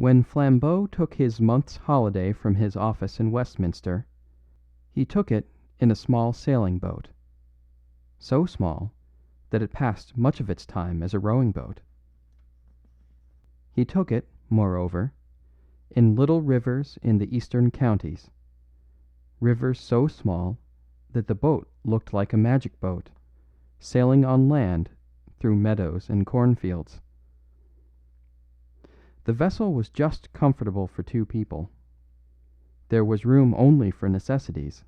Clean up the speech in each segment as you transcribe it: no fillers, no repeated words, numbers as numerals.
When Flambeau took his month's holiday from his office in Westminster, he took it in a small sailing boat, so small that it passed much of its time as a rowing boat. He took it, moreover, in little rivers in the eastern counties, rivers so small that the boat looked like a magic boat, sailing on land through meadows and cornfields. The vessel was just comfortable for two people. There was room only for necessities,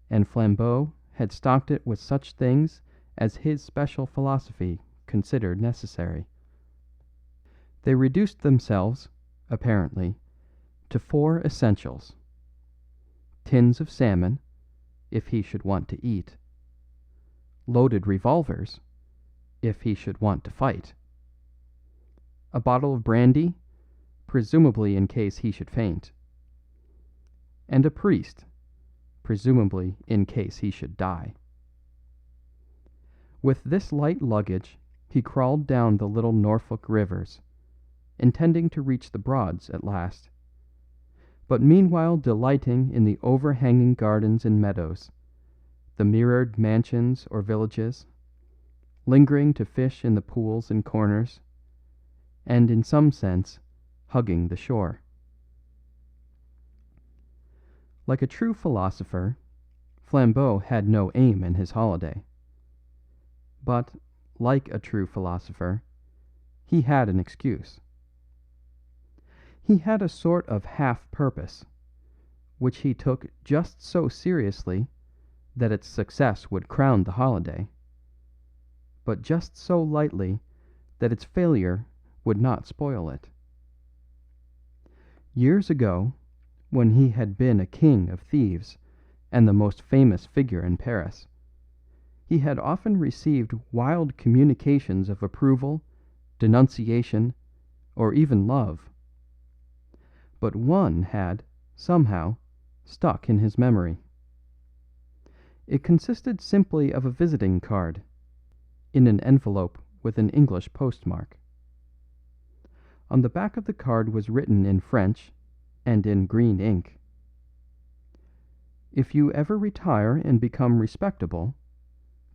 and Flambeau had stocked it with such things as his special philosophy considered necessary. They reduced themselves, apparently, to four essentials: tins of salmon, if he should want to eat; loaded revolvers, if he should want to fight; a bottle of brandy, presumably in case he should faint; and a priest, presumably in case he should die. With this light luggage he crawled down the little Norfolk rivers, intending to reach the Broads at last, but meanwhile delighting in the overhanging gardens and meadows, the mirrored mansions or villages, lingering to fish in the pools and corners, and in some sense hugging the shore. Like a true philosopher, Flambeau had no aim in his holiday. But, like a true philosopher, he had an excuse. He had a sort of half-purpose, which he took just so seriously that its success would crown the holiday, but just so lightly that its failure would not spoil it. Years ago, when he had been a king of thieves and the most famous figure in Paris, he had often received wild communications of approval, denunciation, or even love. But one had, somehow, stuck in his memory. It consisted simply of a visiting card, in an envelope with an English postmark. On the back of the card was written in French, and in green ink: "If you ever retire and become respectable,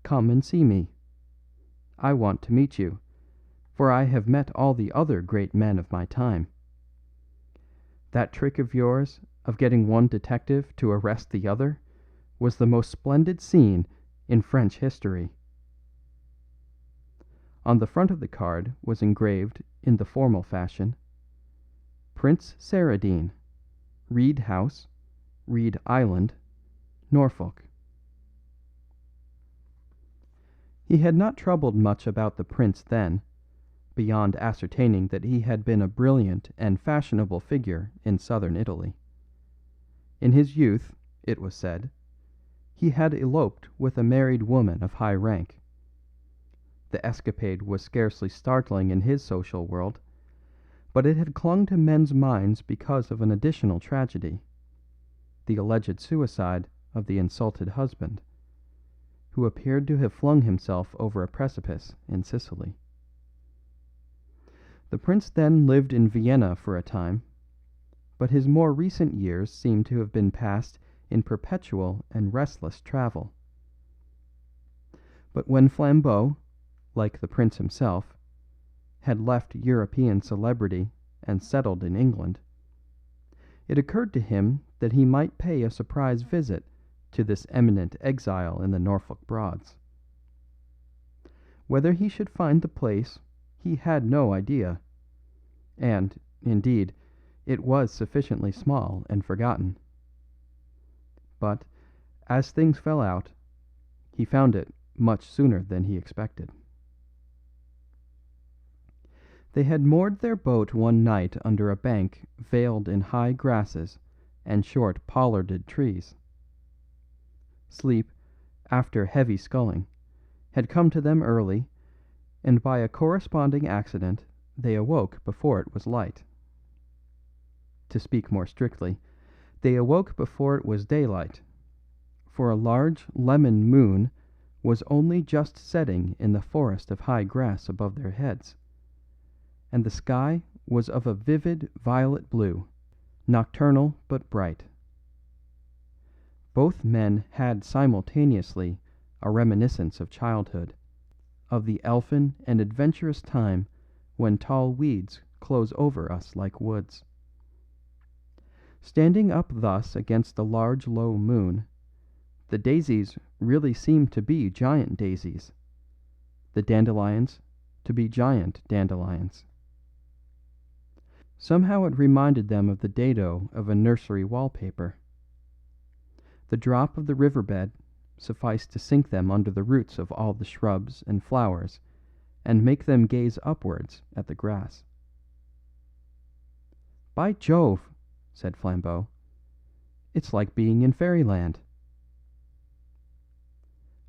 come and see me. I want to meet you, for I have met all the other great men of my time. That trick of yours of getting one detective to arrest the other was the most splendid scene in French history." On the front of the card was engraved, in the formal fashion, "Prince Saradine, Reed House, Reed Island, Norfolk." He had not troubled much about the prince then, beyond ascertaining that he had been a brilliant and fashionable figure in southern Italy. In his youth, it was said, he had eloped with a married woman of high rank. The escapade was scarcely startling in his social world, but it had clung to men's minds because of an additional tragedy, the alleged suicide of the insulted husband, who appeared to have flung himself over a precipice in Sicily. The prince then lived in Vienna for a time, but his more recent years seem to have been passed in perpetual and restless travel. But when Flambeau, like the prince himself, had left European celebrity and settled in England, it occurred to him that he might pay a surprise visit to this eminent exile in the Norfolk Broads. Whether he should find the place, he had no idea, and, indeed, it was sufficiently small and forgotten. But, as things fell out, he found it much sooner than he expected. They had moored their boat one night under a bank veiled in high grasses and short pollarded trees. Sleep, after heavy sculling, had come to them early, and by a corresponding accident they awoke before it was light. To speak more strictly, they awoke before it was daylight, for a large lemon moon was only just setting in the forest of high grass above their heads, and the sky was of a vivid violet blue, nocturnal but bright. Both men had simultaneously a reminiscence of childhood, of the elfin and adventurous time when tall weeds close over us like woods. Standing up thus against the large low moon, the daisies really seemed to be giant daisies, the dandelions to be giant dandelions. Somehow it reminded them of the dado of a nursery wallpaper. The drop of the riverbed sufficed to sink them under the roots of all the shrubs and flowers and make them gaze upwards at the grass. "By Jove!" said Flambeau. "It's like being in fairyland."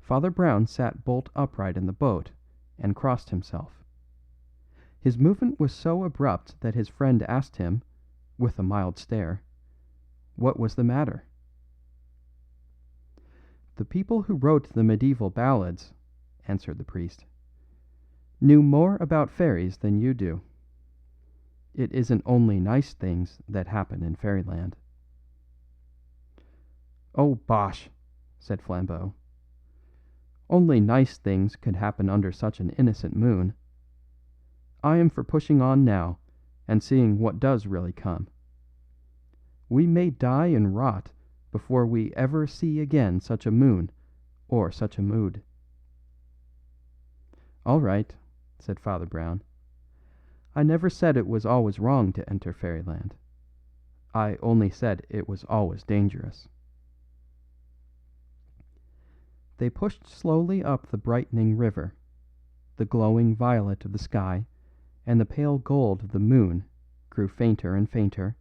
Father Brown sat bolt upright in the boat and crossed himself. His movement was so abrupt that his friend asked him, with a mild stare, what was the matter. "The people who wrote the medieval ballads," answered the priest, "knew more about fairies than you do. It isn't only nice things that happen in fairyland." "Oh, bosh!" said Flambeau. "Only nice things could happen under such an innocent moon. I am for pushing on now, and seeing what does really come. We may die and rot before we ever see again such a moon or such a mood." "All right," said Father Brown. "I never said it was always wrong to enter fairyland. I only said it was always dangerous." They pushed slowly up the brightening river. The glowing violet of the sky and the pale gold of the moon grew fainter and fainter,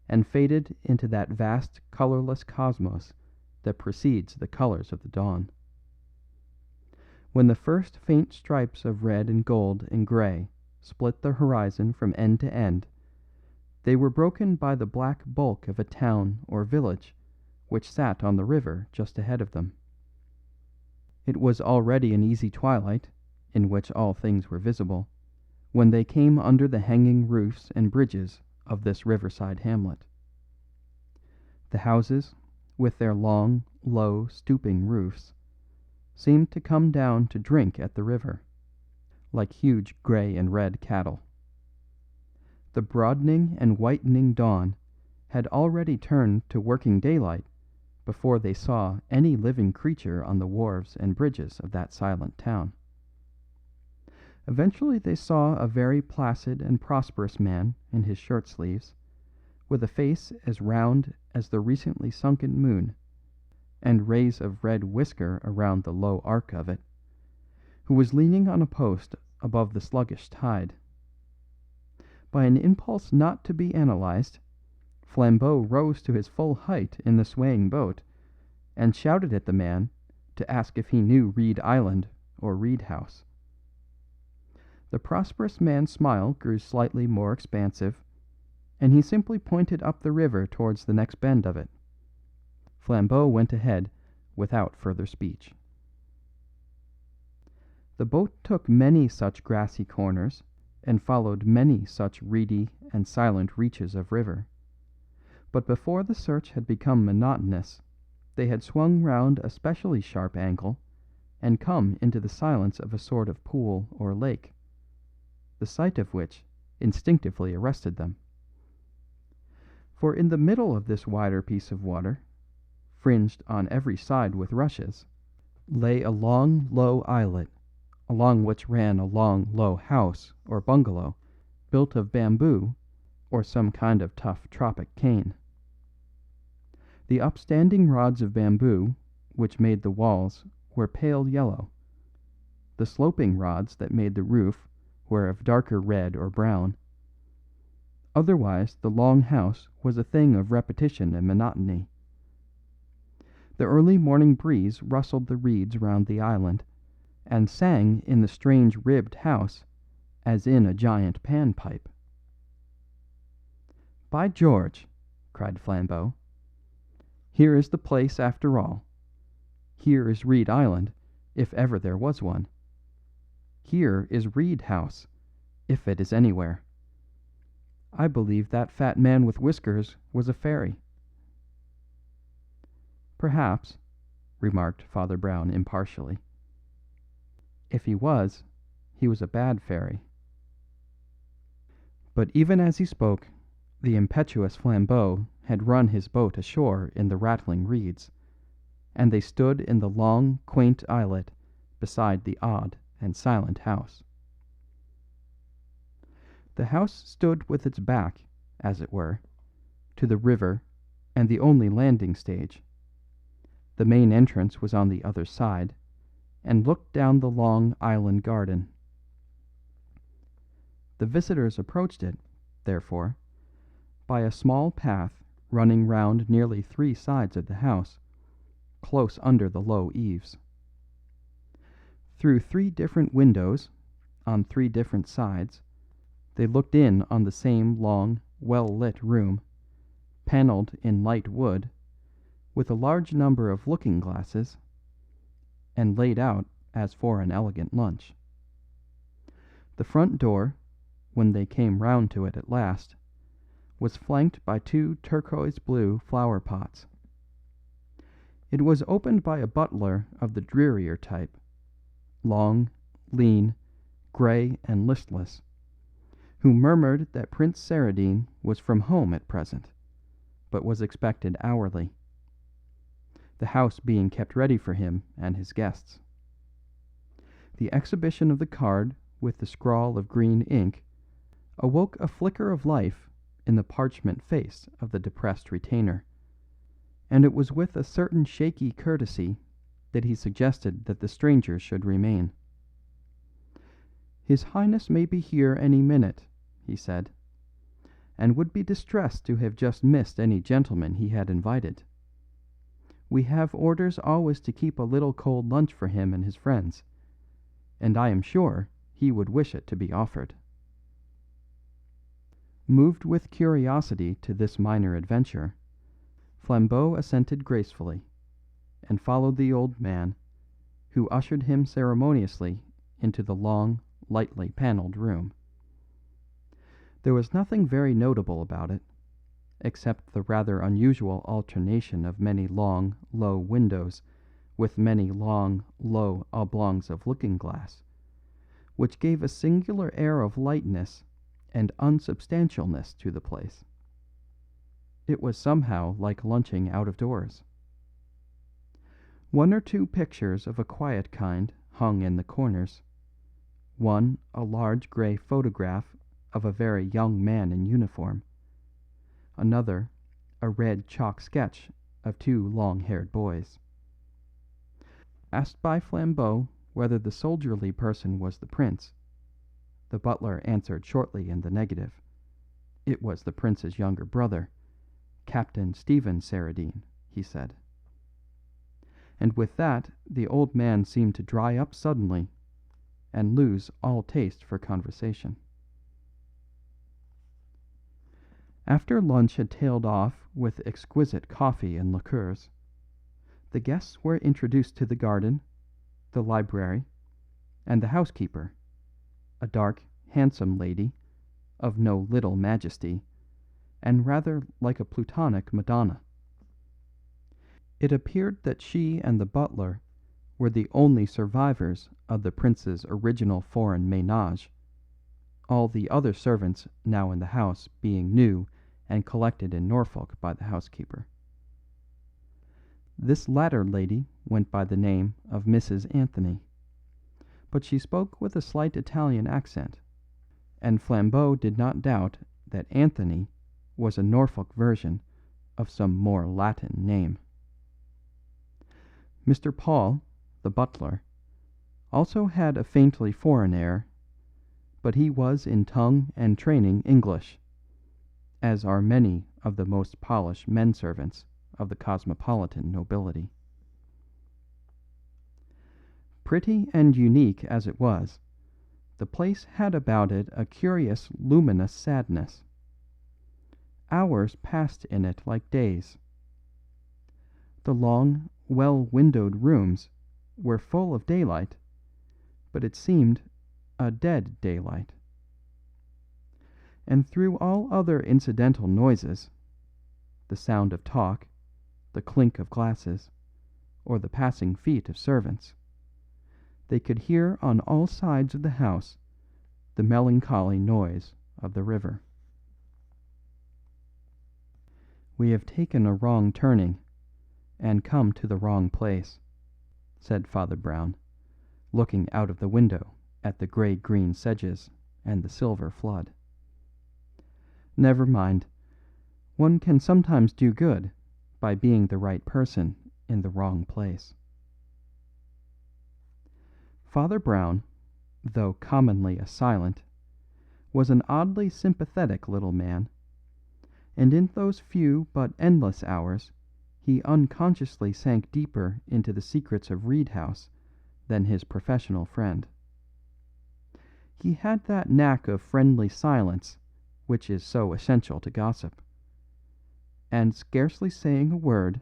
and faded into that vast colourless cosmos that precedes the colours of the dawn. When the first faint stripes of red and gold and grey split the horizon from end to end, they were broken by the black bulk of a town or village which sat on the river just ahead of them. It was already an easy twilight, in which all things were visible, when they came under the hanging roofs and bridges of this riverside hamlet. The houses, with their long, low, stooping roofs, seemed to come down to drink at the river, like huge grey and red cattle. The broadening and whitening dawn had already turned to working daylight before they saw any living creature on the wharves and bridges of that silent town. Eventually they saw a very placid and prosperous man in his shirt sleeves, with a face as round as the recently sunken moon, and rays of red whisker around the low arc of it, who was leaning on a post above the sluggish tide. By an impulse not to be analysed, Flambeau rose to his full height in the swaying boat, and shouted at the man to ask if he knew Reed Island or Reed House. The prosperous man's smile grew slightly more expansive, and he simply pointed up the river towards the next bend of it. Flambeau went ahead without further speech. The boat took many such grassy corners and followed many such reedy and silent reaches of river, but before the search had become monotonous, they had swung round a specially sharp angle and come into the silence of a sort of pool or lake, the sight of which instinctively arrested them. For in the middle of this wider piece of water, fringed on every side with rushes, lay a long, low islet, along which ran a long, low house or bungalow, built of bamboo or some kind of tough tropic cane. The upstanding rods of bamboo which made the walls were pale yellow. The sloping rods that made the roof were of darker red or brown. Otherwise the long house was a thing of repetition and monotony. The early morning breeze rustled the reeds round the island, and sang in the strange ribbed house as in a giant panpipe. "By George!" cried Flambeau. "Here is the place after all. Here is Reed Island, if ever there was one. Here is Reed House, if it is anywhere. I believe that fat man with whiskers was a fairy." "Perhaps," remarked Father Brown impartially. "If he was a bad fairy." But even as he spoke, the impetuous Flambeau had run his boat ashore in the rattling reeds, and they stood in the long, quaint islet beside the odd and silent house. The house stood with its back, as it were, to the river and the only landing stage. The main entrance was on the other side, and looked down the long island garden. The visitors approached it, therefore, by a small path running round nearly 3 sides of the house, close under the low eaves. Through 3 different windows, on 3 different sides, they looked in on the same long, well-lit room, panelled in light wood, with a large number of looking-glasses, and laid out as for an elegant lunch. The front door, when they came round to it at last, was flanked by 2 turquoise-blue flower-pots. It was opened by a butler of the drearier type, long, lean, grey and listless, who murmured that Prince Saradine was from home at present, but was expected hourly, the house being kept ready for him and his guests. The exhibition of the card with the scrawl of green ink awoke a flicker of life in the parchment face of the depressed retainer, and it was with a certain shaky courtesy that he suggested that the strangers should remain. "His Highness may be here any minute," he said, "and would be distressed to have just missed any gentleman he had invited. We have orders always to keep a little cold lunch for him and his friends, and I am sure he would wish it to be offered." Moved with curiosity to this minor adventure, Flambeau assented gracefully, and followed the old man, who ushered him ceremoniously into the long, lightly panelled room. There was nothing very notable about it, except the rather unusual alternation of many long, low windows with many long, low oblongs of looking-glass, which gave a singular air of lightness and unsubstantialness to the place. It was somehow like lunching out of doors. 1 or 2 pictures of a quiet kind hung in the corners, one a large grey photograph of a very young man in uniform, another a red chalk sketch of 2 long-haired boys. Asked by Flambeau whether the soldierly person was the prince, the butler answered shortly in the negative. It was the prince's younger brother, Captain Stephen Saradine, he said. And with that the old man seemed to dry up suddenly, and lose all taste for conversation. After lunch had tailed off with exquisite coffee and liqueurs, the guests were introduced to the garden, the library, and the housekeeper, a dark, handsome lady, of no little majesty, and rather like a Plutonic Madonna. It appeared that she and the butler were the only survivors of the prince's original foreign ménage, all the other servants now in the house being new and collected in Norfolk by the housekeeper. This latter lady went by the name of Mrs. Anthony, but she spoke with a slight Italian accent, and Flambeau did not doubt that Anthony was a Norfolk version of some more Latin name. Mr. Paul, the butler, also had a faintly foreign air, but he was in tongue and training English, as are many of the most polished men servants of the cosmopolitan nobility. Pretty and unique as it was, the place had about it a curious luminous sadness. Hours passed in it like days. The long, well-windowed rooms were full of daylight, but it seemed a dead daylight. and through all other incidental noises, the sound of talk, the clink of glasses, or the passing feet of servants, they could hear on all sides of the house the melancholy noise of the river. "We have taken a wrong turning, and come to the wrong place," said Father Brown, looking out of the window at the grey-green sedges and the silver flood. "Never mind. One can sometimes do good by being the right person in the wrong place." Father Brown, though commonly a silent, was an oddly sympathetic little man, and in those few but endless hours he unconsciously sank deeper into the secrets of Reed House than his professional friend. He had that knack of friendly silence which is so essential to gossip, and scarcely saying a word,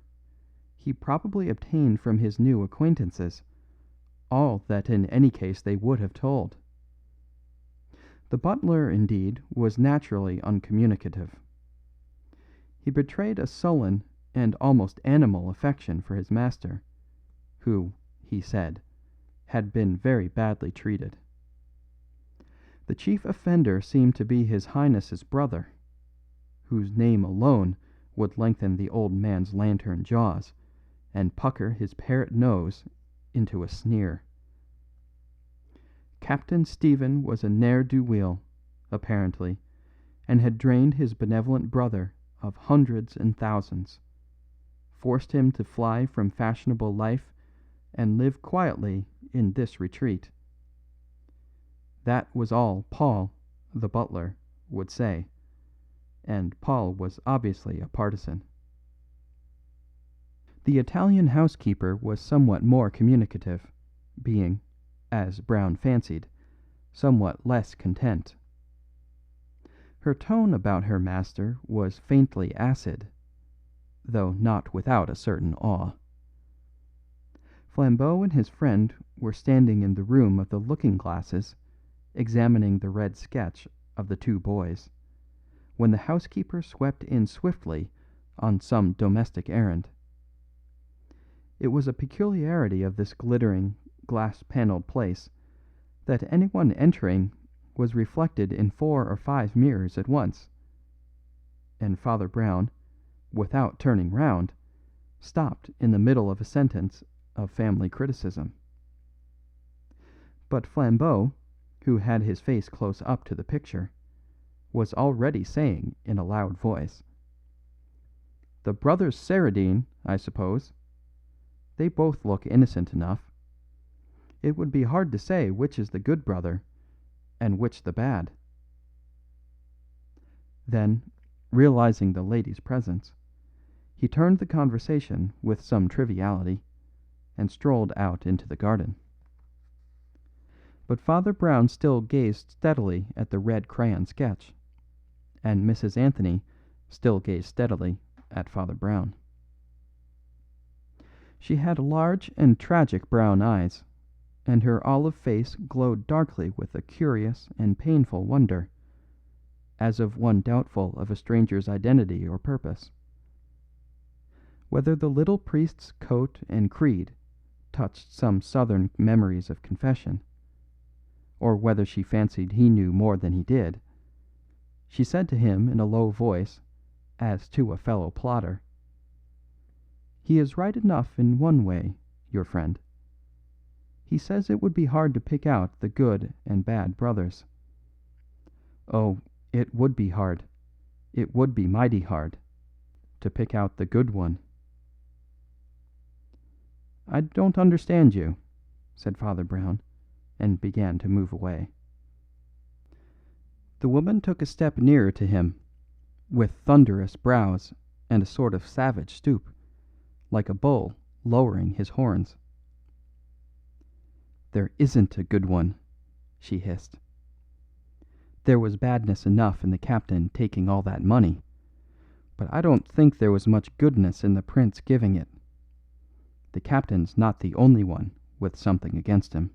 he probably obtained from his new acquaintances all that in any case they would have told. The butler, indeed, was naturally uncommunicative. He betrayed a sullen and almost animal affection for his master, who, he said, had been very badly treated. The chief offender seemed to be his Highness's brother, whose name alone would lengthen the old man's lantern jaws and pucker his parrot nose into a sneer. Captain Stephen was a ne'er-do-weel, apparently, and had drained his benevolent brother of hundreds and thousands, forced him to fly from fashionable life and live quietly in this retreat. That was all Paul, the butler, would say, and Paul was obviously a partisan. The Italian housekeeper was somewhat more communicative, being, as Brown fancied, somewhat less content. Her tone about her master was faintly acid, though not without a certain awe. Flambeau and his friend were standing in the room of the looking-glasses, examining the red sketch of the two boys, when the housekeeper swept in swiftly on some domestic errand. It was a peculiarity of this glittering, glass-panelled place that anyone entering was reflected in 4 or 5 mirrors at once, and Father Brown, without turning round, stopped in the middle of a sentence of family criticism. But Flambeau, who had his face close up to the picture, was already saying in a loud voice, "The brothers Saradine, I suppose. They both look innocent enough. It would be hard to say which is the good brother and which the bad." Then, realizing the lady's presence, he turned the conversation with some triviality and strolled out into the garden. But Father Brown still gazed steadily at the red crayon sketch, and Mrs. Anthony still gazed steadily at Father Brown. She had large and tragic brown eyes, and her olive face glowed darkly with a curious and painful wonder, as of one doubtful of a stranger's identity or purpose. Whether the little priest's coat and creed touched some southern memories of confession, or whether she fancied he knew more than he did, she said to him in a low voice, as to a fellow plotter, "He is right enough in one way, your friend. He says it would be hard to pick out the good and bad brothers. Oh, it would be hard, it would be mighty hard, to pick out the good one." "I don't understand you," said Father Brown, and began to move away. The woman took a step nearer to him, with thunderous brows and a sort of savage stoop, like a bull lowering his horns. "There isn't a good one," she hissed. "There was badness enough in the captain taking all that money, but I don't think there was much goodness in the prince giving it. The captain's not the only one with something against him."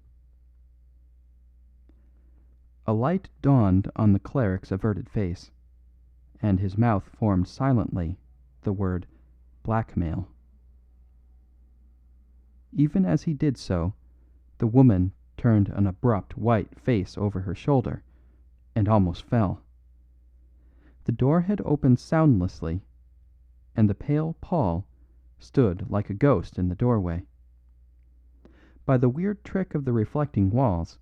A light dawned on the cleric's averted face, and his mouth formed silently the word blackmail. Even as he did so, the woman turned an abrupt white face over her shoulder and almost fell. The door had opened soundlessly, and the pale Paul stood like a ghost in the doorway. By the weird trick of the reflecting walls,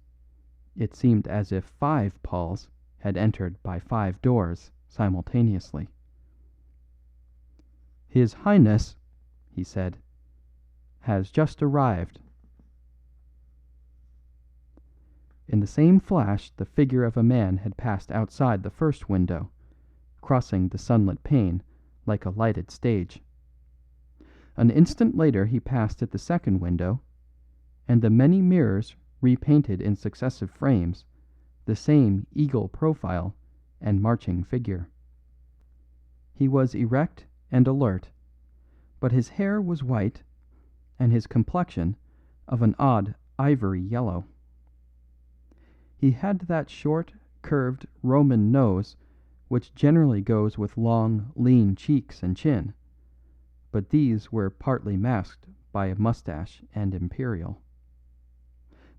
it seemed as if 5 Pauls had entered by 5 doors simultaneously. "His Highness," he said, "has just arrived." In the same flash the figure of a man had passed outside the first window, crossing the sunlit pane like a lighted stage. An instant later he passed at the second window, and the many mirrors repainted in successive frames the same eagle profile and marching figure. He was erect and alert, but his hair was white, and his complexion of an odd ivory yellow. He had that short, curved Roman nose which generally goes with long, lean cheeks and chin, but these were partly masked by a moustache and imperial.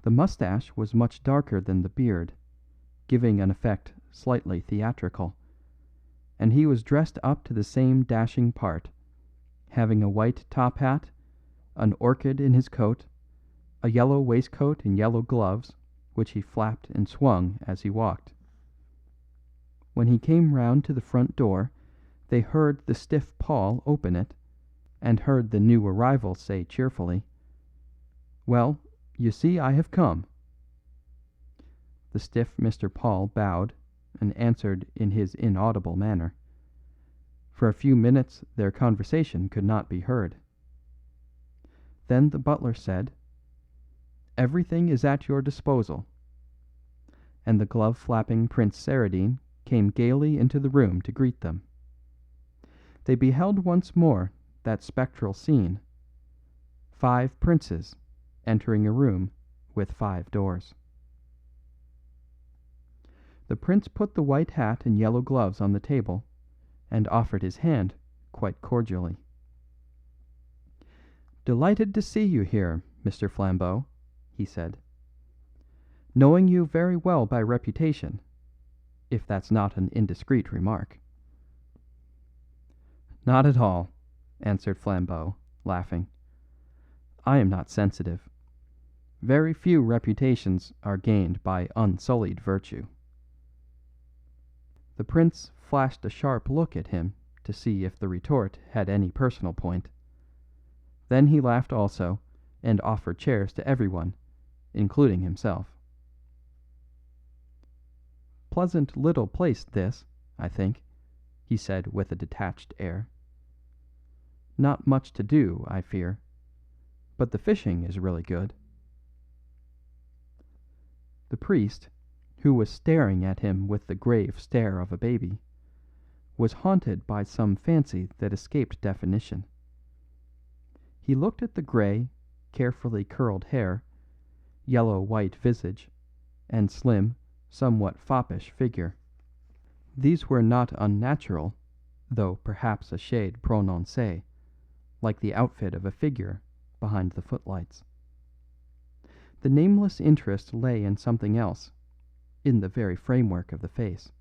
The moustache was much darker than the beard, giving an effect slightly theatrical, and he was dressed up to the same dashing part, having a white top hat, an orchid in his coat, a yellow waistcoat and yellow gloves, which he flapped and swung as he walked. When he came round to the front door, they heard the stiff Paul open it, and heard the new arrival say cheerfully, "Well, you see I have come." The stiff Mr. Paul bowed and answered in his inaudible manner. For a few minutes their conversation could not be heard. Then the butler said, "Everything is at your disposal," and the glove-flapping Prince Saradine came gaily into the room to greet them. They beheld once more that spectral scene: 5 princes entering a room with 5 doors. The prince put the white hat and yellow gloves on the table, and offered his hand quite cordially. "Delighted to see you here, Mr. Flambeau," he said. "Knowing you very well by reputation, if that's not an indiscreet remark." "Not at all," answered Flambeau, laughing. "I am not sensitive. Very few reputations are gained by unsullied virtue." The prince flashed a sharp look at him to see if the retort had any personal point. Then he laughed also, and offered chairs to everyone, including himself. "Pleasant little place this, I think," he said with a detached air. "Not much to do, I fear, but the fishing is really good." The priest, who was staring at him with the grave stare of a baby, was haunted by some fancy that escaped definition. He looked at the grey, carefully curled hair, yellow-white visage, and slim, somewhat foppish figure. These were not unnatural, though perhaps a shade prononcé, like the outfit of a figure behind the footlights. The nameless interest lay in something else, in the very framework of the face.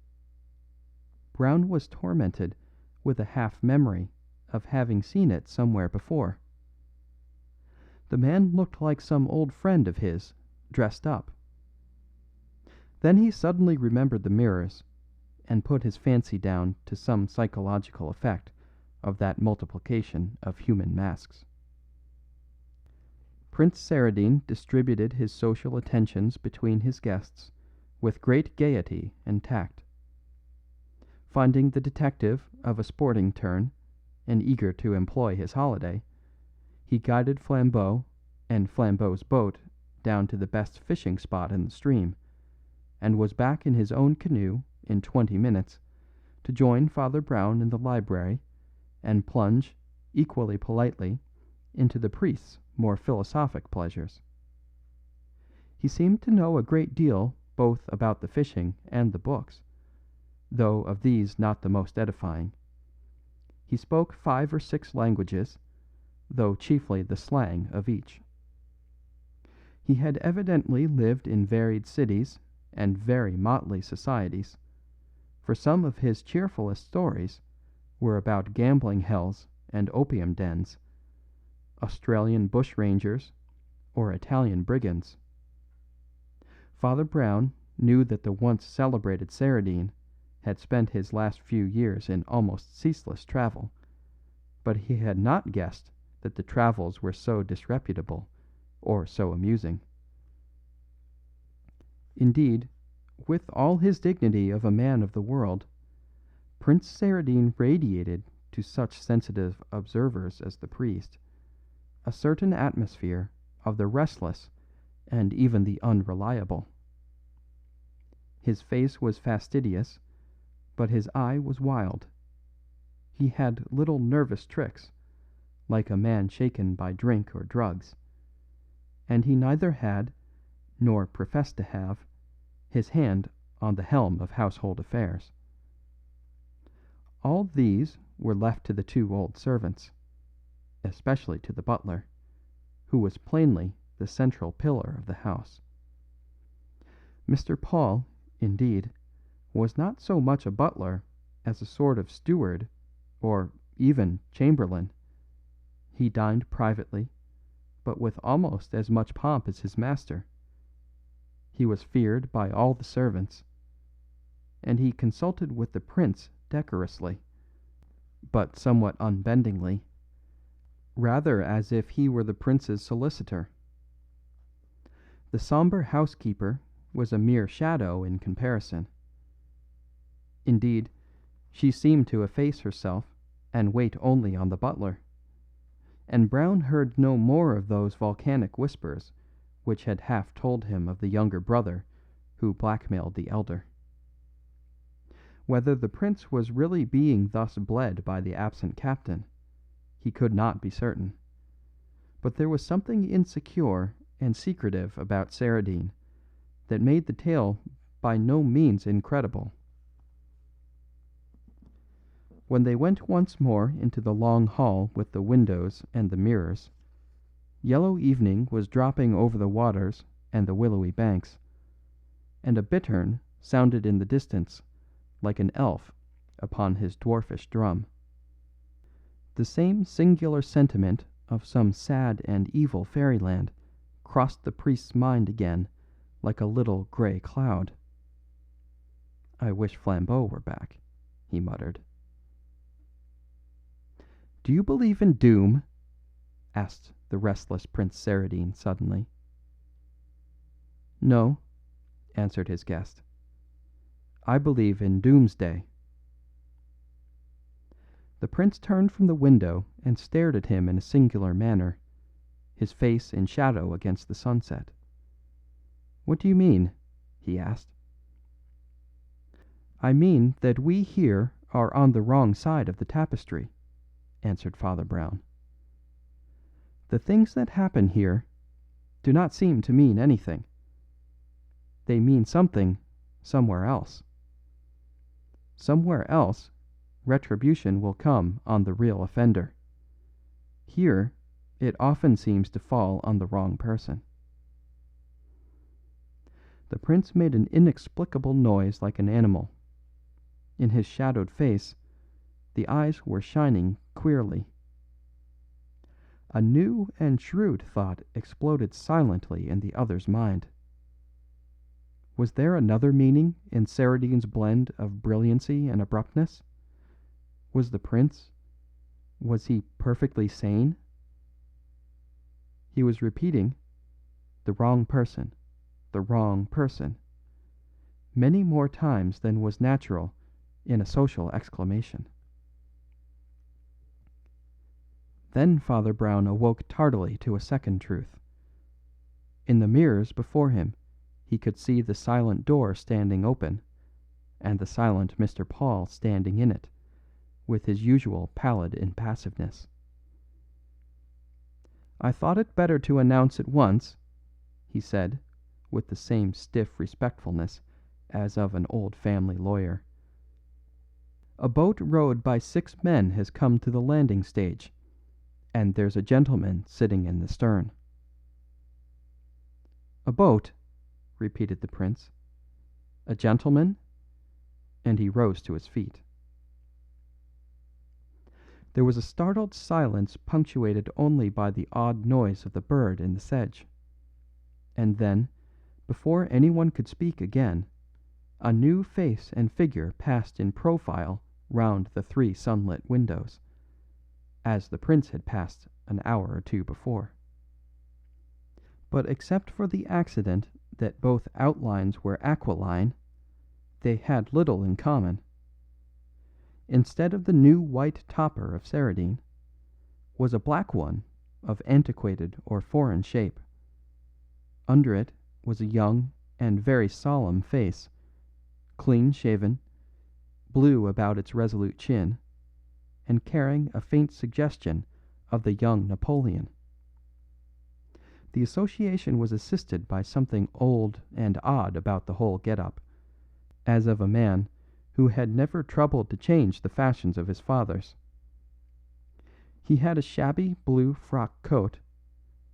Brown was tormented with a half memory of having seen it somewhere before. The man looked like some old friend of his, dressed up. Then he suddenly remembered the mirrors, and put his fancy down to some psychological effect of that multiplication of human masks. Prince Saradine distributed his social attentions between his guests with great gaiety and tact. Finding the detective of a sporting turn, and eager to employ his holiday, he guided Flambeau and Flambeau's boat down to the best fishing spot in the stream, and was back in his own canoe in 20 minutes to join Father Brown in the library and plunge, equally politely, into the priest's more philosophic pleasures. He seemed to know a great deal both about the fishing and the books, though of these not the most edifying. He spoke 5 or 6 languages, though chiefly the slang of each. He had evidently lived in varied cities and very motley societies, for some of his cheerfulest stories were about gambling hells and opium dens, Australian bushrangers, or Italian brigands. Father Brown knew that the once celebrated Saradine had spent his last few years in almost ceaseless travel, but he had not guessed that the travels were so disreputable or so amusing. Indeed, with all his dignity of a man of the world, Prince Saradine radiated to such sensitive observers as the priest a certain atmosphere of the restless and even the unreliable. His face was fastidious, but his eye was wild. He had little nervous tricks, like a man shaken by drink or drugs, and he neither had, nor professed to have, his hand on the helm of household affairs. All these were left to the 2 old servants, especially to the butler, who was plainly the central pillar of the house. Mr. Paul, indeed, was not so much a butler as a sort of steward, or even chamberlain. He dined privately, but with almost as much pomp as his master. He was feared by all the servants, and he consulted with the prince decorously, but somewhat unbendingly, rather as if he were the prince's solicitor. The sombre housekeeper was a mere shadow in comparison. Indeed, she seemed to efface herself and wait only on the butler, and Brown heard no more of those volcanic whispers which had half told him of the younger brother who blackmailed the elder. Whether the prince was really being thus bled by the absent captain, he could not be certain, but there was something insecure and secretive about Saradine that made the tale by no means incredible. When they went once more into the long hall with the windows and the mirrors, yellow evening was dropping over the waters and the willowy banks, and a bittern sounded in the distance like an elf upon his dwarfish drum. The same singular sentiment of some sad and evil fairyland crossed the priest's mind again like a little grey cloud. "I wish Flambeau were back," he muttered. "Do you believe in doom?" asked the restless Prince Saradine suddenly. "No," answered his guest. "I believe in doomsday." The prince turned from the window and stared at him in a singular manner, his face in shadow against the sunset. "What do you mean?" he asked. "I mean that we here are on the wrong side of the tapestry," answered Father Brown. "The things that happen here do not seem to mean anything. They mean something somewhere else. Somewhere else retribution will come on the real offender. Here it often seems to fall on the wrong person." The prince made an inexplicable noise like an animal. In his shadowed face the eyes were shining queerly. A new and shrewd thought exploded silently in the other's mind. Was there another meaning in Saradine's blend of brilliancy and abruptness? Was the prince, was he perfectly sane? He was repeating, "The wrong person, the wrong person," many more times than was natural in a social exclamation. Then Father Brown awoke tardily to a second truth. In the mirrors before him he could see the silent door standing open, and the silent Mr. Paul standing in it, with his usual pallid impassiveness. "I thought it better to announce at once," he said, with the same stiff respectfulness as of an old family lawyer. "A boat rowed by 6 men has come to the landing stage, and there's a gentleman sitting in the stern." "A boat?" repeated the prince. "A gentleman?" And he rose to his feet. There was a startled silence punctuated only by the odd noise of the bird in the sedge. And then, before anyone could speak again, a new face and figure passed in profile round the 3 sunlit windows, as the prince had passed an hour or two before. But except for the accident that both outlines were aquiline, they had little in common. Instead of the new white topper of Saradine, was a black one of antiquated or foreign shape. Under it was a young and very solemn face, clean shaven, blue about its resolute chin, and carrying a faint suggestion of the young Napoleon. The association was assisted by something old and odd about the whole get-up, as of a man who had never troubled to change the fashions of his fathers. He had a shabby blue frock coat,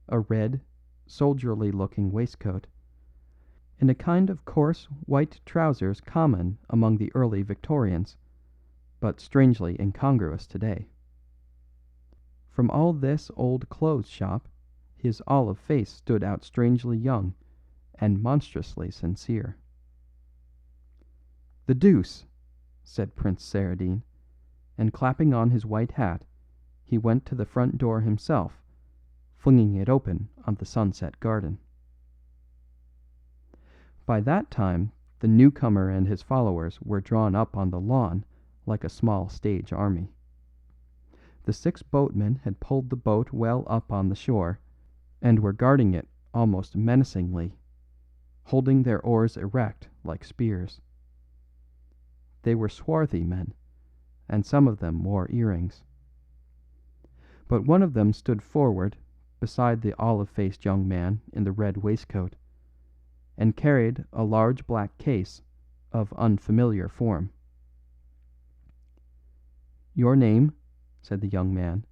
a red, soldierly-looking waistcoat, and a kind of coarse white trousers common among the early Victorians, but strangely incongruous today. From all this old clothes shop, his olive face stood out strangely young and monstrously sincere. "The deuce!" said Prince Saradine, and clapping on his white hat, he went to the front door himself, flinging it open on the sunset garden. By that time the newcomer and his followers were drawn up on the lawn like a small stage army. The 6 boatmen had pulled the boat well up on the shore, and were guarding it almost menacingly, holding their oars erect like spears. They were swarthy men, and some of them wore earrings. But one of them stood forward beside the olive-faced young man in the red waistcoat, and carried a large black case of unfamiliar form. "Your name," said the young man,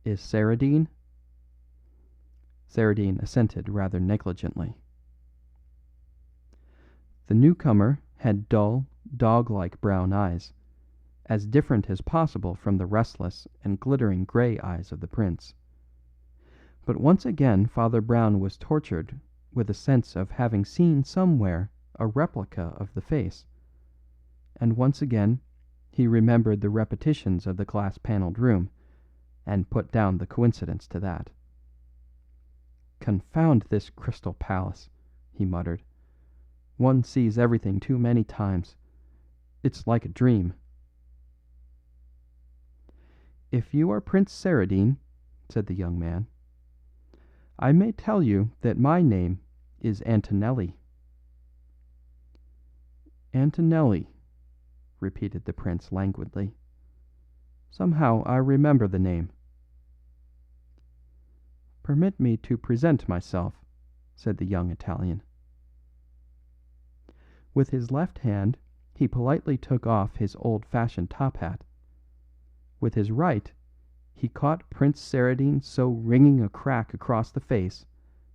"is Saradine?" Saradine assented rather negligently. The newcomer had dull, dog-like brown eyes, as different as possible from the restless and glittering grey eyes of the prince. But once again Father Brown was tortured with a sense of having seen somewhere a replica of the face, and once again he remembered the repetitions of the glass-panelled room, and put down the coincidence to that. "Confound this Crystal Palace," he muttered. "One sees everything too many times. It's like a dream." "If you are Prince Saradine," said the young man, "I may tell you that my name is Antonelli." "Antonelli," repeated the prince languidly. "Somehow I remember the name." "Permit me to present myself," said the young Italian. With his left hand he politely took off his old-fashioned top hat. With his right he caught Prince Saradine so ringing a crack across the face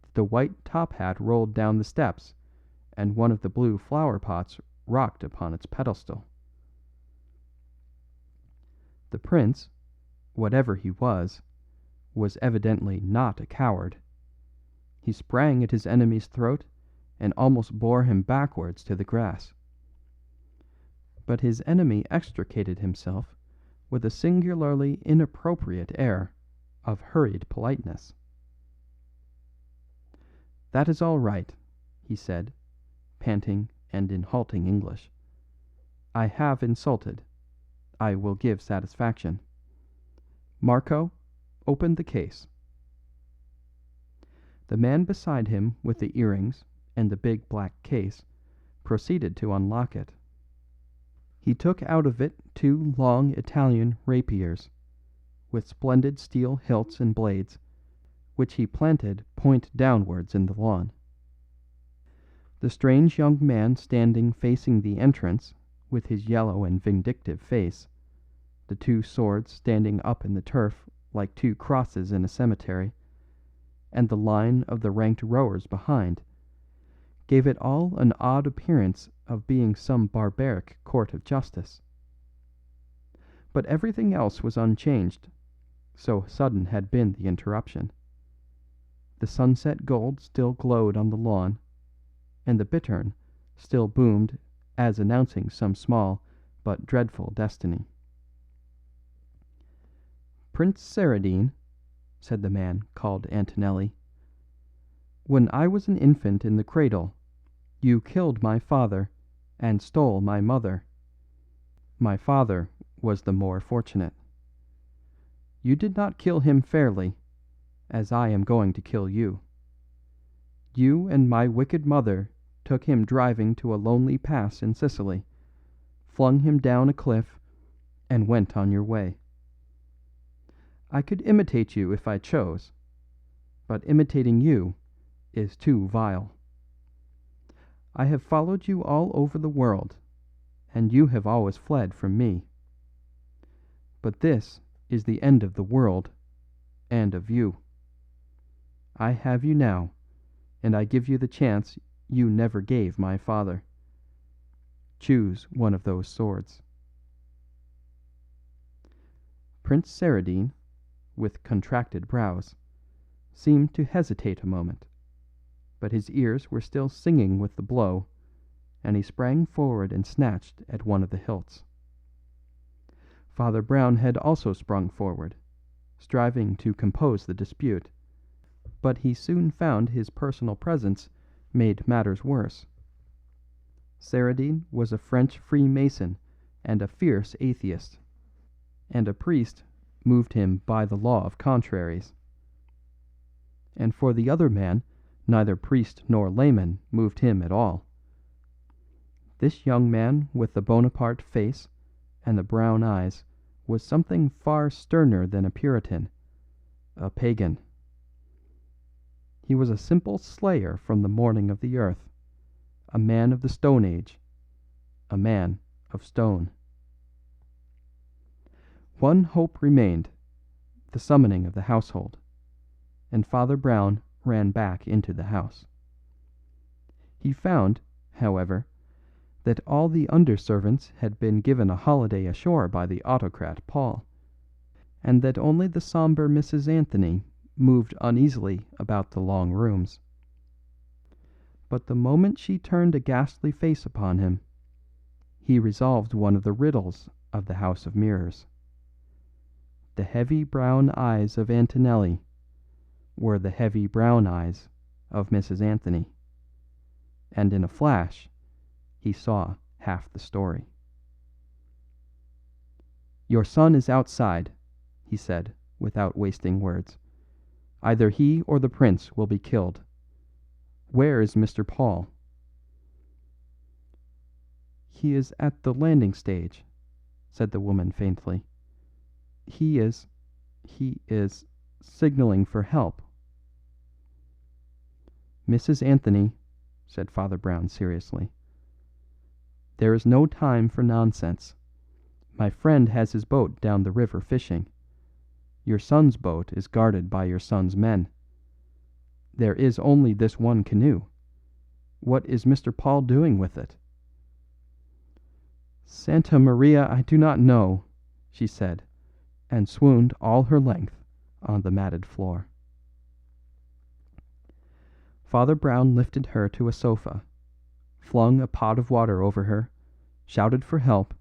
that the white top hat rolled down the steps, and one of the blue flower pots rocked upon its pedestal. The prince, whatever he was evidently not a coward. He sprang at his enemy's throat and almost bore him backwards to the grass. But his enemy extricated himself with a singularly inappropriate air of hurried politeness. "That is all right," he said, panting and in halting English. "I have insulted. I will give satisfaction. Marco, open the case." The man beside him with the earrings and the big black case proceeded to unlock it. He took out of it 2 long Italian rapiers, with splendid steel hilts and blades, which he planted point downwards in the lawn. The strange young man standing facing the entrance, with his yellow and vindictive face, the two swords standing up in the turf like two crosses in a cemetery, and the line of the ranked rowers behind, gave it all an odd appearance of being some barbaric court of justice. But everything else was unchanged, so sudden had been the interruption. The sunset gold still glowed on the lawn, and the bittern still boomed as announcing some small but dreadful destiny. "Prince Saradine," said the man called Antonelli, "when I was an infant in the cradle, you killed my father and stole my mother. My father was the more fortunate. You did not kill him fairly, as I am going to kill you. You and my wicked mother took him driving to a lonely pass in Sicily, flung him down a cliff, and went on your way. I could imitate you if I chose, but imitating you is too vile. I have followed you all over the world, and you have always fled from me. But this is the end of the world, and of you. I have you now, and I give you the chance you never gave my father. Choose one of those swords." Prince Saradine, with contracted brows, seemed to hesitate a moment, but his ears were still singing with the blow, and he sprang forward and snatched at one of the hilts. Father Brown had also sprung forward, striving to compose the dispute, but he soon found his personal presence made matters worse. Saradine was a French Freemason and a fierce atheist, and a priest moved him by the law of contraries. And for the other man, neither priest nor layman moved him at all. This young man with the Bonaparte face and the brown eyes was something far sterner than a Puritan, a pagan. He was a simple slayer from the morning of the earth, a man of the Stone Age, a man of stone. One hope remained, the summoning of the household, and Father Brown ran back into the house. He found, however, that all the under-servants had been given a holiday ashore by the autocrat Paul, and that only the sombre Mrs. Anthony moved uneasily about the long rooms. But the moment she turned a ghastly face upon him, he resolved one of the riddles of the House of Mirrors. The heavy brown eyes of Antonelli were the heavy brown eyes of Mrs. Anthony, and in a flash he saw half the story. "Your son is outside," he said, without wasting words. "Either he or the prince will be killed. Where is Mr. Paul?" "He is at the landing stage," said the woman faintly. He is signaling for help." "Mrs. Anthony," said Father Brown seriously, "there is no time for nonsense. My friend has his boat down the river fishing. Your son's boat is guarded by your son's men. There is only this one canoe. What is Mr. Paul doing with it?" "Santa Maria, I do not know," she said, and swooned all her length on the matted floor. Father Brown lifted her to a sofa, flung a pot of water over her, shouted for help,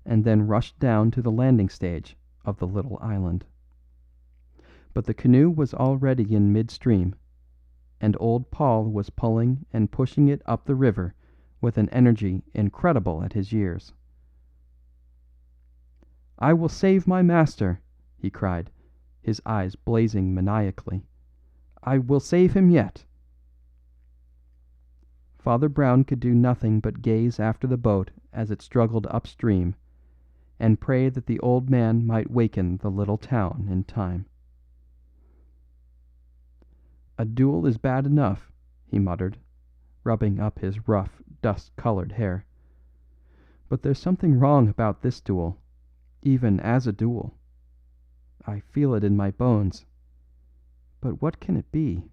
and then rushed down to the landing stage of the little island. But the canoe was already in midstream, and old Paul was pulling and pushing it up the river with an energy incredible at his years. "I will save my master," he cried, his eyes blazing maniacally. "I will save him yet." Father Brown could do nothing but gaze after the boat as it struggled upstream, and pray that the old man might waken the little town in time. "A duel is bad enough," he muttered, rubbing up his rough, dust-colored hair. "But there's something wrong about this duel, even as a duel. I feel it in my bones. But what can it be?"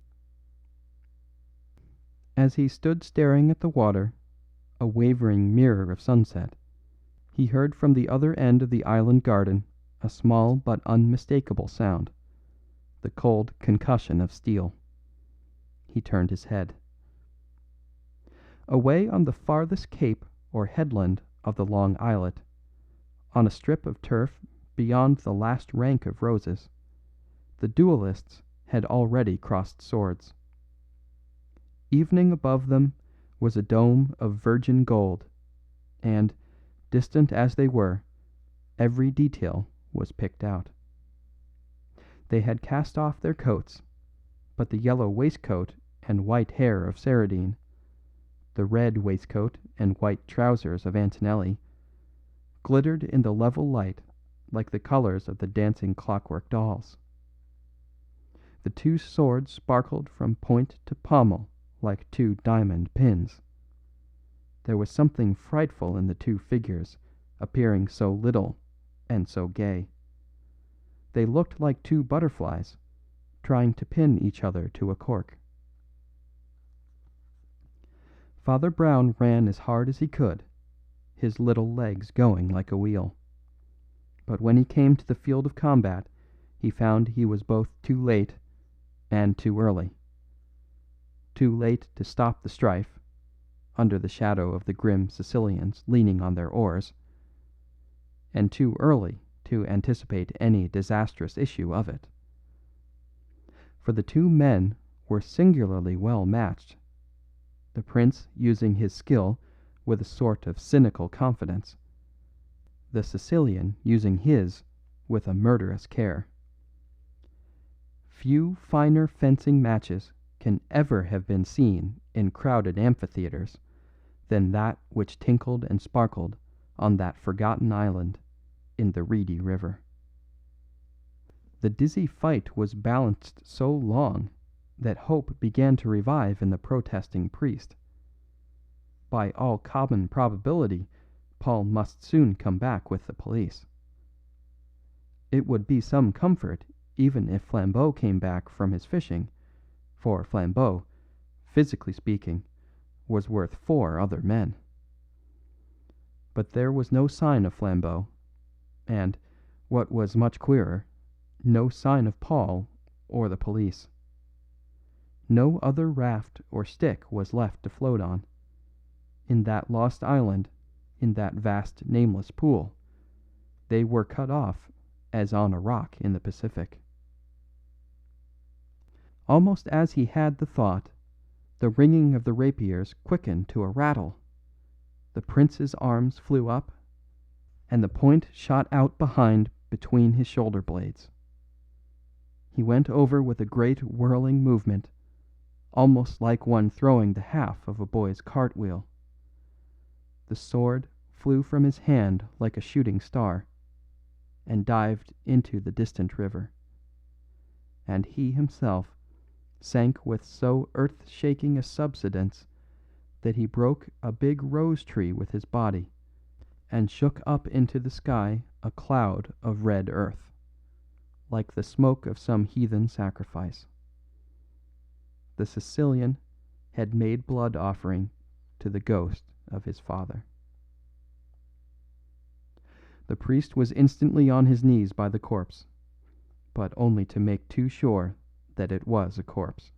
As he stood staring at the water, a wavering mirror of sunset, he heard from the other end of the island garden a small but unmistakable sound, the cold concussion of steel. He turned his head. Away on the farthest cape or headland of the long islet, on a strip of turf beyond the last rank of roses, the duelists had already crossed swords. Evening above them was a dome of virgin gold, and, distant as they were, every detail was picked out. They had cast off their coats, but the yellow waistcoat and white hair of Saradine, the red waistcoat and white trousers of Antonelli, glittered in the level light like the colours of the dancing clockwork dolls. The two swords sparkled from point to pommel like two diamond pins. There was something frightful in the two figures appearing so little and so gay. They looked like two butterflies trying to pin each other to a cork. Father Brown ran as hard as he could, his little legs going like a wheel. But when he came to the field of combat, he found he was both too late and too early. Too late to stop the strife, under the shadow of the grim Sicilians leaning on their oars, and too early to anticipate any disastrous issue of it. For the two men were singularly well matched, the prince using his skill with a sort of cynical confidence, the Sicilian using his with a murderous care. Few finer fencing matches can ever have been seen in crowded amphitheatres than that which tinkled and sparkled on that forgotten island in the reedy river. The dizzy fight was balanced so long that hope began to revive in the protesting priest. By all common probability, Paul must soon come back with the police. It would be some comfort even if Flambeau came back from his fishing, for Flambeau, physically speaking, was worth 4 other men. But there was no sign of Flambeau, and, what was much queerer, no sign of Paul or the police. No other raft or stick was left to float on. In that lost island, in that vast nameless pool, they were cut off as on a rock in the Pacific. Almost as he had the thought, the ringing of the rapiers quickened to a rattle. The prince's arms flew up, and the point shot out behind between his shoulder blades. He went over with a great whirling movement, almost like one throwing the half of a boy's cartwheel. The sword flew from his hand like a shooting star, and dived into the distant river. And he himself sank with so earth-shaking a subsidence that he broke a big rose tree with his body, and shook up into the sky a cloud of red earth, like the smoke of some heathen sacrifice. The Sicilian had made blood offering to the ghost of his father. The priest was instantly on his knees by the corpse, but only to make too sure that it was a corpse.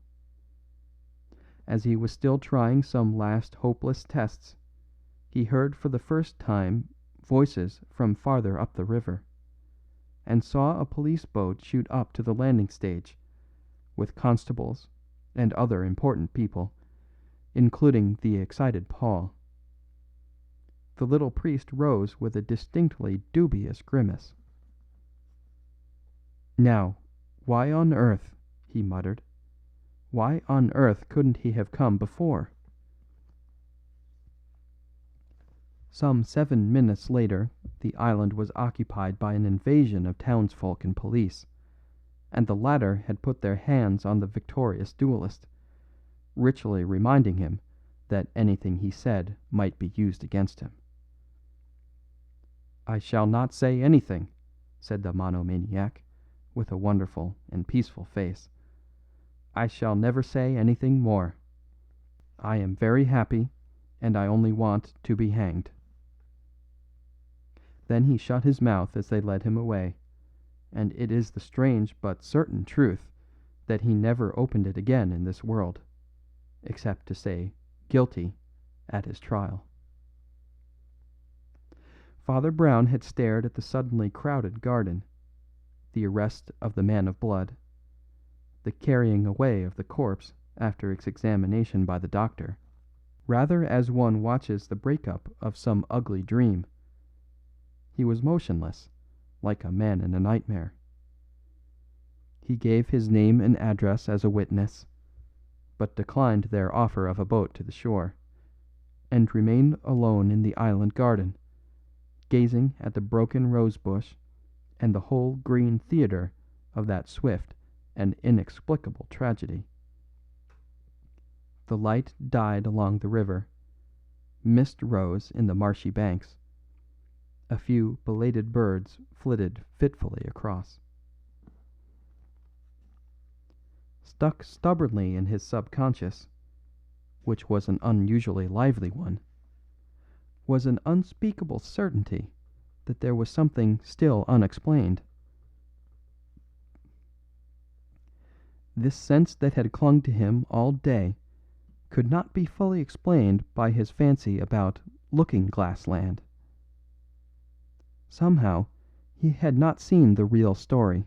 As he was still trying some last hopeless tests, he heard for the first time voices from farther up the river, and saw a police boat shoot up to the landing stage, with constables and other important people, including the excited Paul. The little priest rose with a distinctly dubious grimace. "Now, why on earth," he muttered, "why on earth couldn't he have come before?" Some 7 minutes later the island was occupied by an invasion of townsfolk and police, and the latter had put their hands on the victorious duellist, ritually reminding him that anything he said might be used against him. "I shall not say anything," said the monomaniac, with a wonderful and peaceful face. "I shall never say anything more. I am very happy, and I only want to be hanged." Then he shut his mouth as they led him away, and it is the strange but certain truth that he never opened it again in this world, except to say "guilty" at his trial. Father Brown had stared at the suddenly crowded garden, the arrest of the man of blood, the carrying away of the corpse after its examination by the doctor, rather as one watches the break-up of some ugly dream. He was motionless, like a man in a nightmare. He gave his name and address as a witness, but declined their offer of a boat to the shore, and remained alone in the island garden, gazing at the broken rose bush and the whole green theatre of that swift and inexplicable tragedy. The light died along the river, mist rose in the marshy banks, a few belated birds flitted fitfully across. Stuck stubbornly in his subconscious, which was an unusually lively one, was an unspeakable certainty that there was something still unexplained. This sense that had clung to him all day could not be fully explained by his fancy about Looking-Glass Land. Somehow he had not seen the real story,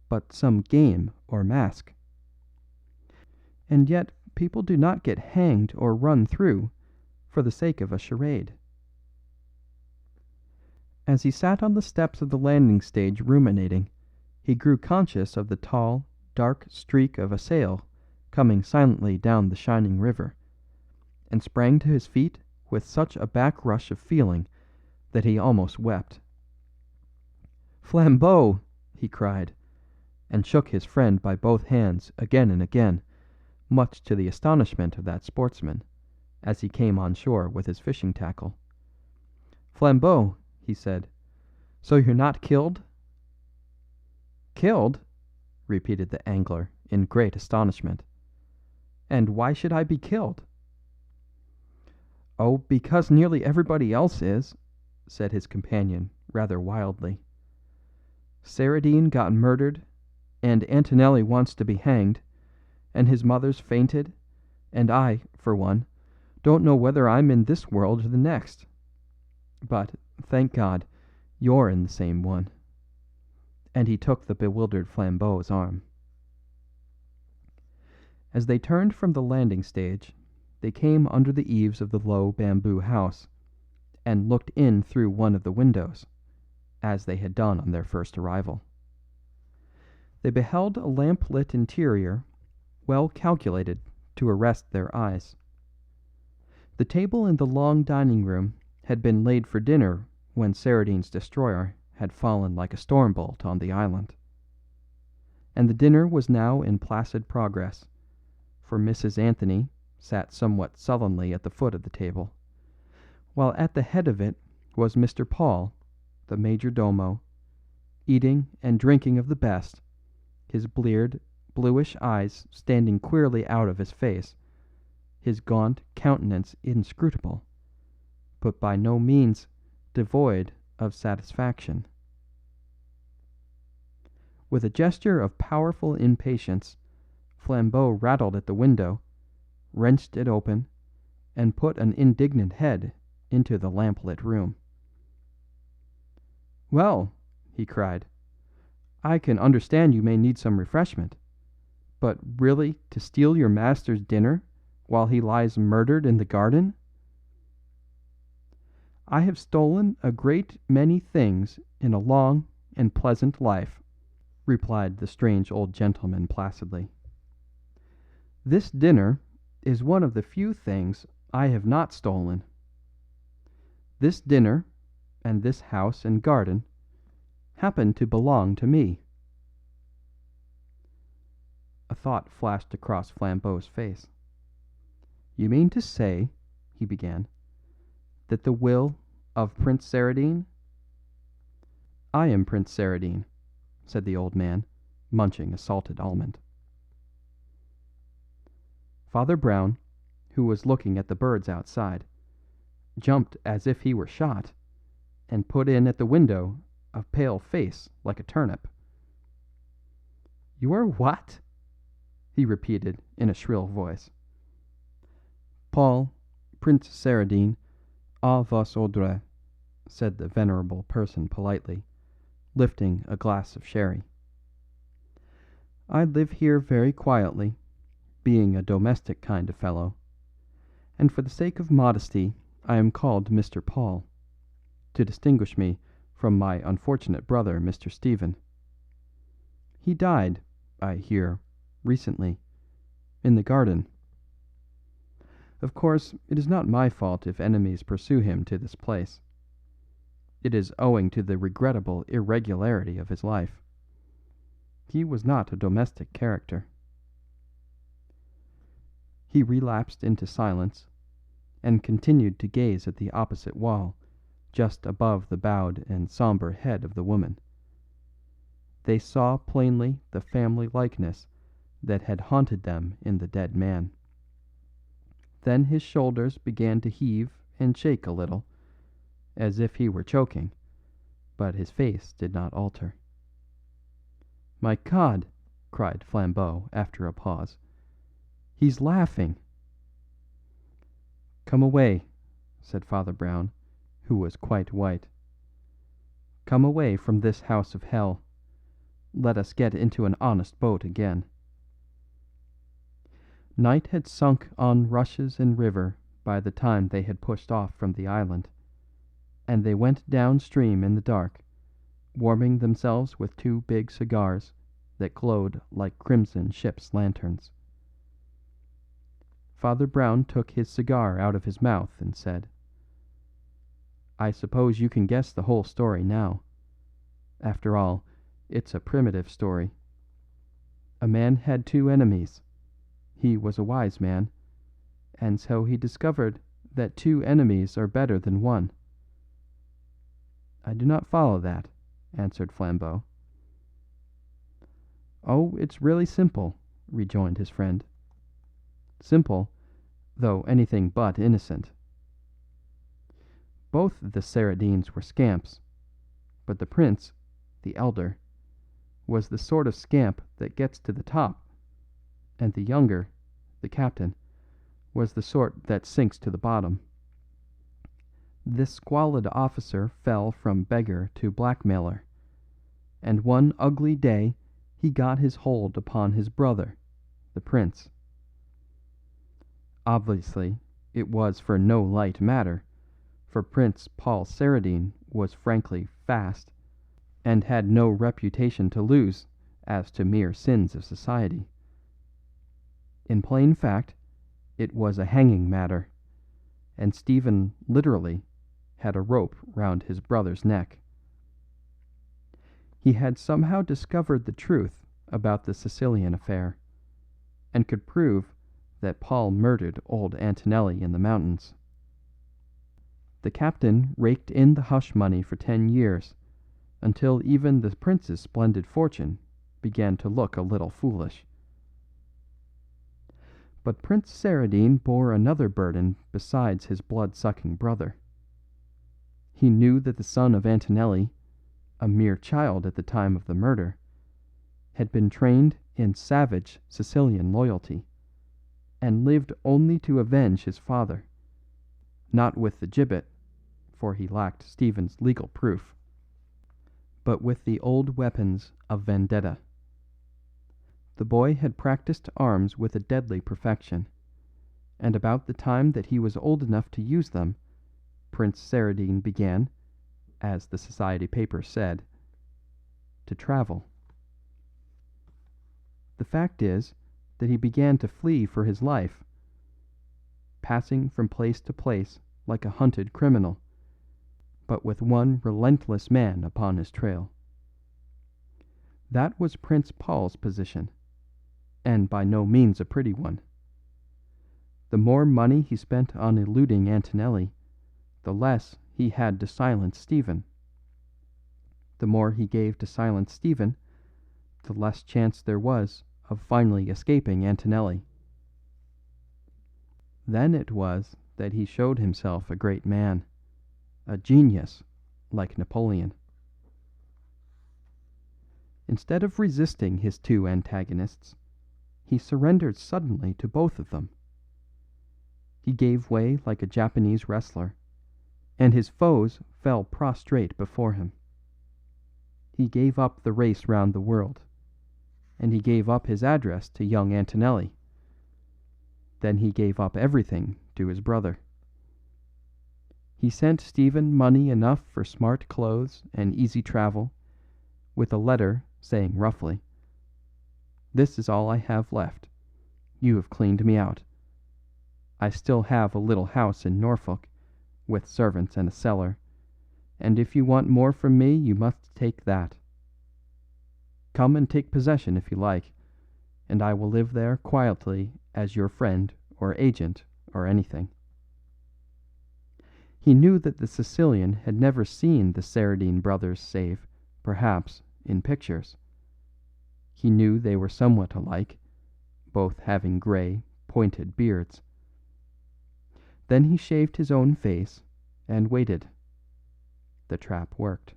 but some game or mask. And yet people do not get hanged or run through for the sake of a charade. As he sat on the steps of the landing stage ruminating, he grew conscious of the tall, dark streak of a sail coming silently down the shining river, and sprang to his feet with such a back-rush of feeling that he almost wept. "Flambeau!" he cried, and shook his friend by both hands again and again, much to the astonishment of that sportsman, as he came on shore with his fishing tackle. "Flambeau," he said, "so you're not killed?" "Killed?" repeated the angler in great astonishment. "And why should I be killed?" "Oh, because nearly everybody else is," said his companion rather wildly. "Saradine got murdered, and Antonelli wants to be hanged, and his mother's fainted, and I, for one, don't know whether I'm in this world or the next. But, thank God, you're in the same one." And he took the bewildered Flambeau's arm. As they turned from the landing stage, they came under the eaves of the low bamboo house, and looked in through one of the windows, as they had done on their first arrival. They beheld a lamp-lit interior well calculated to arrest their eyes. The table in the long dining room had been laid for dinner when Saradine's destroyer had fallen like a storm bolt on the island. And the dinner was now in placid progress, for Mrs. Anthony sat somewhat sullenly at the foot of the table, while at the head of it was Mr. Paul, the major domo, eating and drinking of the best, his bleared, bluish eyes standing queerly out of his face, his gaunt countenance inscrutable, but by no means devoid of satisfaction. With a gesture of powerful impatience, Flambeau rattled at the window, wrenched it open, and put an indignant head into the lamp-lit room. "Well," he cried, "I can understand you may need some refreshment, but really to steal your master's dinner while he lies murdered in the garden?" "I have stolen a great many things in a long and pleasant life," replied the strange old gentleman placidly. "This dinner is one of the few things I have not stolen. This dinner, and this house and garden, happen to belong to me." A thought flashed across Flambeau's face. "You mean to say," he began, "that the will of Prince Saradine—" "I am Prince Saradine," said the old man, munching a salted almond. Father Brown, who was looking at the birds outside, jumped as if he were shot, and put in at the window a pale face like a turnip. "You are what?" he repeated in a shrill voice. "Paul, Prince Saradine, à vos ordres," said the venerable person politely, lifting a glass of sherry. "I live here very quietly, being a domestic kind of fellow, and for the sake of modesty I am called Mr. Paul, to distinguish me from my unfortunate brother Mr. Stephen. He died, I hear, recently, in the garden. Of course, it is not my fault if enemies pursue him to this place. It is owing to the regrettable irregularity of his life. He was not a domestic character." He relapsed into silence, and continued to gaze at the opposite wall, just above the bowed and sombre head of the woman. They saw plainly the family likeness that had haunted them in the dead man. Then his shoulders began to heave and shake a little, as if he were choking, but his face did not alter. "My God!" cried Flambeau after a pause. "He's laughing." "Come away," said Father Brown, who was quite white. "Come away from this house of hell. Let us get into an honest boat again." Night had sunk on rushes and river by the time they had pushed off from the island, and they went downstream in the dark, warming themselves with two big cigars that glowed like crimson ship's lanterns. Father Brown took his cigar out of his mouth and said, "I suppose you can guess the whole story now. After all, it's a primitive story. A man had two enemies. He was a wise man, and so he discovered that two enemies are better than one." "I do not follow that," answered Flambeau. "Oh, it's really simple," rejoined his friend. "Simple, though anything but innocent. Both the Saradines were scamps, but the prince, the elder, was the sort of scamp that gets to the top, and the younger, the captain, was the sort that sinks to the bottom. This squalid officer fell from beggar to blackmailer, and one ugly day he got his hold upon his brother, the prince. Obviously, it was for no light matter, for Prince Paul Saradine was frankly fast, and had no reputation to lose as to mere sins of society. In plain fact, it was a hanging matter, and Stephen literally had a rope round his brother's neck. He had somehow discovered the truth about the Sicilian affair, and could prove that Paul murdered old Antonelli in the mountains. The captain raked in the hush money for 10 years, until even the prince's splendid fortune began to look a little foolish. But Prince Saradine bore another burden besides his blood-sucking brother. He knew that the son of Antonelli, a mere child at the time of the murder, had been trained in savage Sicilian loyalty, and lived only to avenge his father, not with the gibbet, for he lacked Stephen's legal proof, but with the old weapons of vendetta. The boy had practiced arms with a deadly perfection, and about the time that he was old enough to use them, Prince Saradine began, as the society papers said, to travel. The fact is that he began to flee for his life, passing from place to place like a hunted criminal, but with one relentless man upon his trail. That was Prince Paul's position, and by no means a pretty one. the more money he spent on eluding Antonelli, the less he had to silence Stephen. The more he gave to silence Stephen, the less chance there was of finally escaping Antonelli. Then it was that he showed himself a great man, a genius like Napoleon. Instead of resisting his two antagonists, he surrendered suddenly to both of them. He gave way like a Japanese wrestler, and his foes fell prostrate before him. He gave up the race round the world, and he gave up his address to young Antonelli. Then he gave up everything to his brother. He sent Stephen money enough for smart clothes and easy travel, with a letter saying roughly, "This is all I have left. You have cleaned me out. I still have a little house in Norfolk, with servants and a cellar, and if you want more from me you must take that. Come and take possession if you like, and I will live there quietly as your friend or agent or anything." He knew that the Sicilian had never seen the Saradine brothers save, perhaps, in pictures. He knew they were somewhat alike, both having grey, pointed beards. Then he shaved his own face and waited. The trap worked.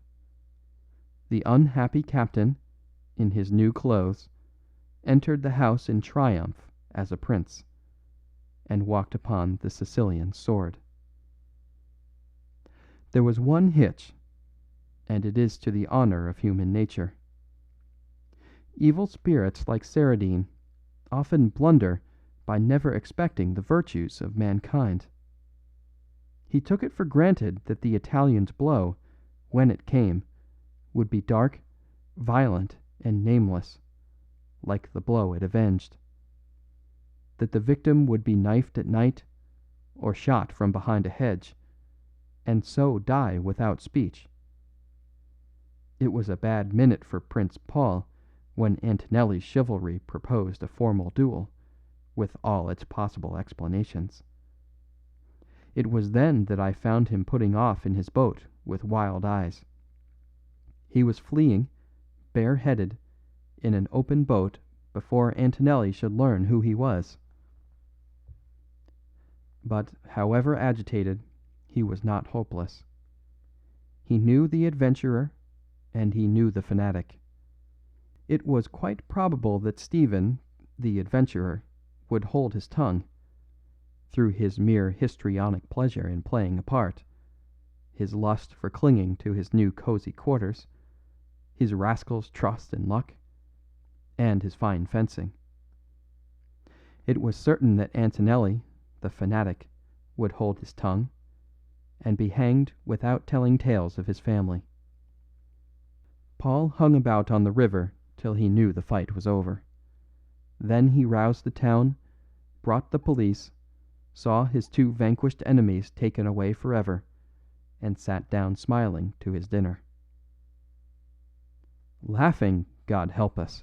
The unhappy captain, in his new clothes, entered the house in triumph as a prince, and walked upon the Sicilian's sword. There was one hitch, and it is to the honour of human nature. Evil spirits like Saradine often blunder by never expecting the virtues of mankind. He took it for granted that the Italian's blow, when it came, would be dark, violent, and nameless, like the blow it avenged. That the victim would be knifed at night, or shot from behind a hedge, and so die without speech. It was a bad minute for Prince Paul when Antonelli's chivalry proposed a formal duel, with all its possible explanations. It was then that I found him putting off in his boat with wild eyes. He was fleeing, bareheaded, in an open boat before Antonelli should learn who he was. But however agitated, he was not hopeless. He knew the adventurer, and he knew the fanatic. It was quite probable that Stephen, the adventurer, would hold his tongue, through his mere histrionic pleasure in playing a part, his lust for clinging to his new cosy quarters, his rascal's trust in luck, and his fine fencing. It was certain that Antonelli, the fanatic, would hold his tongue, and be hanged without telling tales of his family. Paul hung about on the river till he knew the fight was over. Then he roused the town, brought the police, saw his two vanquished enemies taken away forever, and sat down smiling to his dinner. "Laughing, God help us,"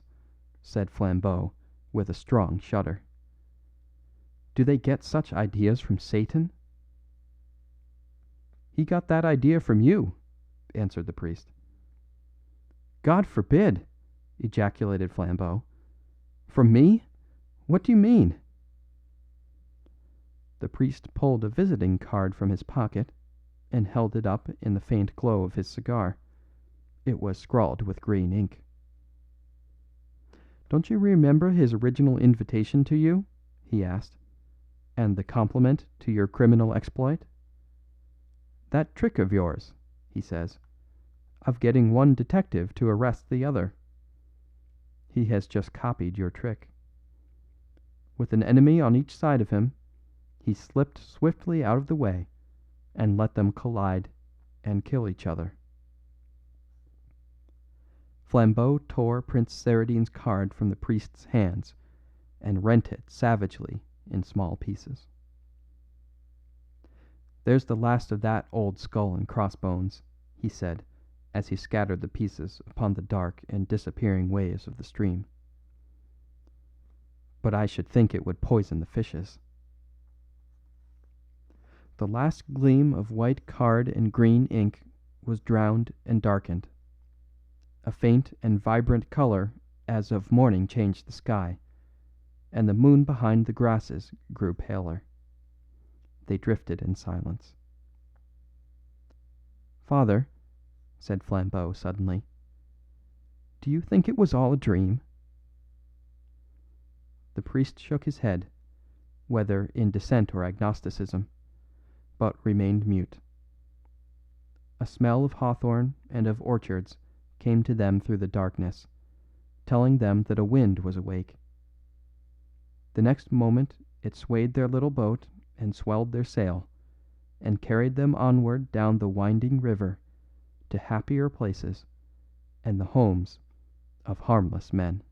said Flambeau, with a strong shudder. "Do they get such ideas from Satan?" "He got that idea from you," answered the priest. "God forbid!" ejaculated Flambeau. "From me? What do you mean?" The priest pulled a visiting card from his pocket and held it up in the faint glow of his cigar. It was scrawled with green ink. "Don't you remember his original invitation to you?" he asked, "and the compliment to your criminal exploit? That trick of yours," he says, "of getting one detective to arrest the other. He has just copied your trick. With an enemy on each side of him, he slipped swiftly out of the way and let them collide and kill each other." Flambeau tore Prince Saradine's card from the priest's hands and rent it savagely in small pieces. "There's the last of that old skull and crossbones," he said, as he scattered the pieces upon the dark and disappearing waves of the stream. "But I should think it would poison the fishes." The last gleam of white card and green ink was drowned and darkened. A faint and vibrant colour as of morning changed the sky, and the moon behind the grasses grew paler. They drifted in silence. "Father," said Flambeau suddenly, "do you think it was all a dream?" The priest shook his head, whether in dissent or agnosticism, but remained mute. A smell of hawthorn and of orchards came to them through the darkness, telling them that a wind was awake. The next moment it swayed their little boat and swelled their sail, and carried them onward down the winding river to happier places and the homes of harmless men.